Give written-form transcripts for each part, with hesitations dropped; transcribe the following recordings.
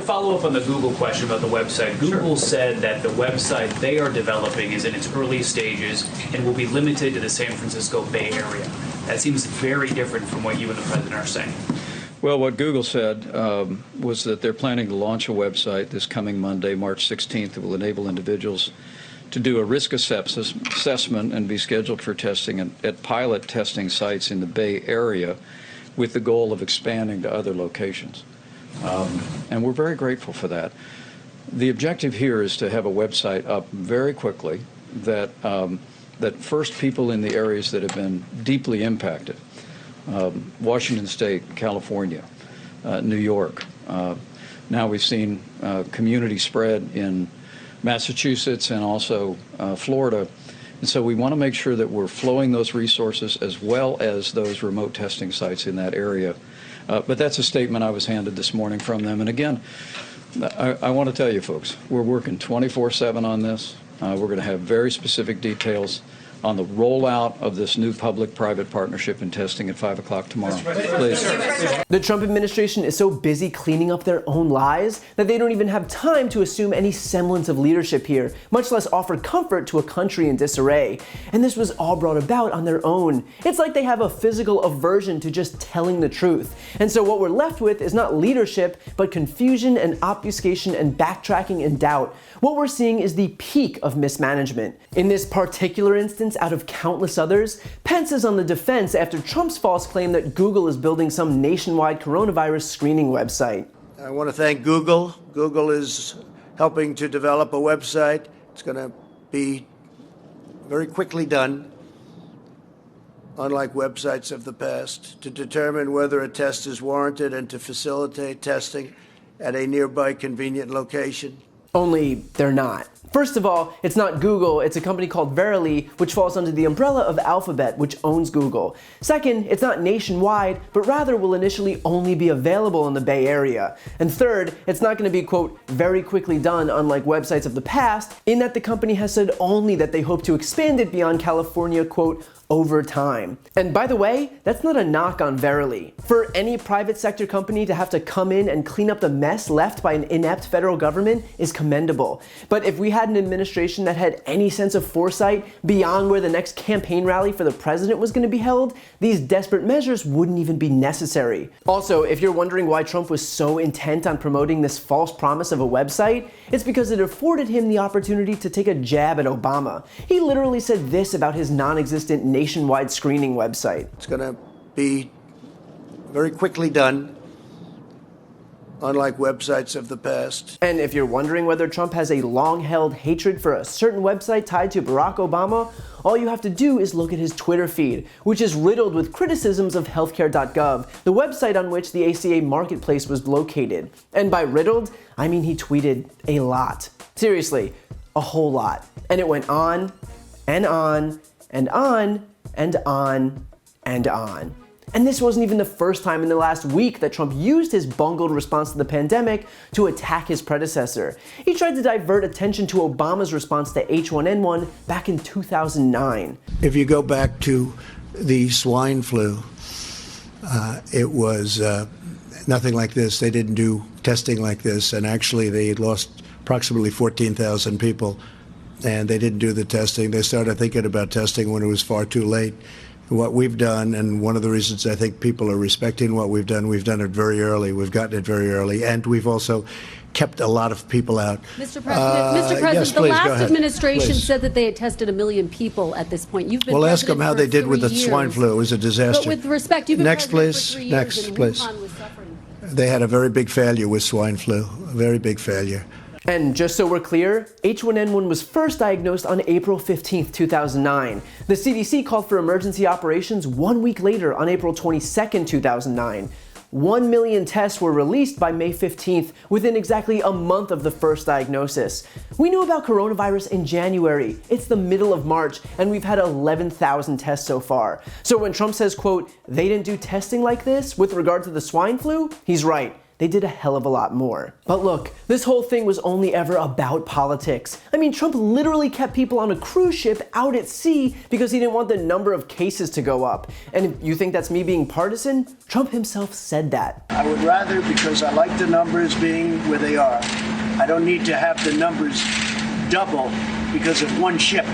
follow up on the Google question about the website. Google said that the website they are developing is in its early stages and will be limited to the San Francisco Bay Area. That seems very different from what you and the president are saying. Well, what Google said was that they're planning to launch a website this coming Monday, March 16th, that will enable individuals to do a risk assessment and be scheduled for testing at pilot testing sites in the Bay Area with the goal of expanding to other locations. And we're very grateful for that. The objective here is to have a website up very quickly that first people in the areas that have been deeply impacted, Washington State, California, New York. Now we've seen community spread in Massachusetts and also Florida. And so we want to make sure that we're flowing those resources as well as those remote testing sites in that area. But that's a statement I was handed this morning from them. And again, I want to tell you folks, we're working 24/7 on this. We're going to have very specific details on the rollout of this new public-private partnership and testing at 5 o'clock tomorrow. Please. The Trump administration is so busy cleaning up their own lies that they don't even have time to assume any semblance of leadership here, much less offer comfort to a country in disarray. And this was all brought about on their own. It's like they have a physical aversion to just telling the truth. And so what we're left with is not leadership, but confusion and obfuscation and backtracking and doubt. What we're seeing is the peak of mismanagement. In this particular instance, out of countless others, Pence is on the defense after Trump's false claim that Google is building some nationwide coronavirus screening website. I want to thank Google. Google is helping to develop a website. It's going to be very quickly done, unlike websites of the past, to determine whether a test is warranted and to facilitate testing at a nearby convenient location. Only they're not. First of all, it's not Google, it's a company called Verily, which falls under the umbrella of Alphabet, which owns Google. Second, it's not nationwide, but rather will initially only be available in the Bay Area. And third, it's not going to be, quote, very quickly done, unlike websites of the past, in that the company has said only that they hope to expand it beyond California, quote, over time. And by the way, that's not a knock on Verily. For any private sector company to have to come in and clean up the mess left by an inept federal government is commendable. But if we had an administration that had any sense of foresight beyond where the next campaign rally for the president was going to be held, these desperate measures wouldn't even be necessary. Also, if you're wondering why Trump was so intent on promoting this false promise of a website, it's because it afforded him the opportunity to take a jab at Obama. He literally said this about his non-existent nationwide screening website. It's going to be very quickly done, unlike websites of the past. And if you're wondering whether Trump has a long-held hatred for a certain website tied to Barack Obama, all you have to do is look at his Twitter feed, which is riddled with criticisms of healthcare.gov, the website on which the ACA marketplace was located. And by riddled, I mean he tweeted a lot. Seriously, a whole lot. And it went on and on and on and on and on. And this wasn't even the first time in the last week that Trump used his bungled response to the pandemic to attack his predecessor. He tried to divert attention to Obama's response to H1N1 back in 2009. If you go back to the swine flu, it was nothing like this. They didn't do testing like this, and actually they lost approximately 14,000 people, and they didn't do the testing. They started thinking about testing when it was far too late. What we've done, and one of the reasons I think people are respecting what we've done it very early. We've gotten it very early, and we've also kept a lot of people out. Mr. President, yes, the please, last administration please. said that they had tested 1 million people at this point. You've been Well, ask them how they did with the years. swine flu. It was a disaster. But with respect, you've been Next, president please. for 3 years, Next, and please. Wuhan was suffering. They had a very big failure with swine flu, a very big failure. And just so we're clear, H1N1 was first diagnosed on April 15th, 2009. The CDC called for emergency operations 1 week later on April 22nd, 2009. 1 million tests were released by May 15th, within exactly a month of the first diagnosis. We knew about coronavirus in January. It's the middle of March, and we've had 11,000 tests so far. So when Trump says, quote, they didn't do testing like this with regard to the swine flu, he's right. they did a hell of a lot more. But look, this whole thing was only ever about politics. I mean, Trump literally kept people on a cruise ship out at sea because he didn't want the number of cases to go up. And if you think that's me being partisan, Trump himself said that. I would rather, because I like the numbers being where they are. I don't need to have the numbers double because of one ship.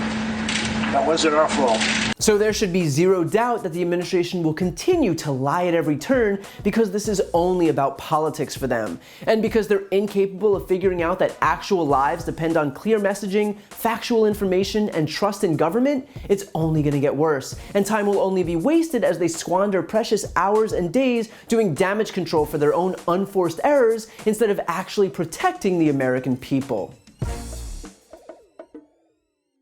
That wasn't our fault. So there should be zero doubt that the administration will continue to lie at every turn because this is only about politics for them. And because they're incapable of figuring out that actual lives depend on clear messaging, factual information, and trust in government, it's only going to get worse. And time will only be wasted as they squander precious hours and days doing damage control for their own unforced errors instead of actually protecting the American people.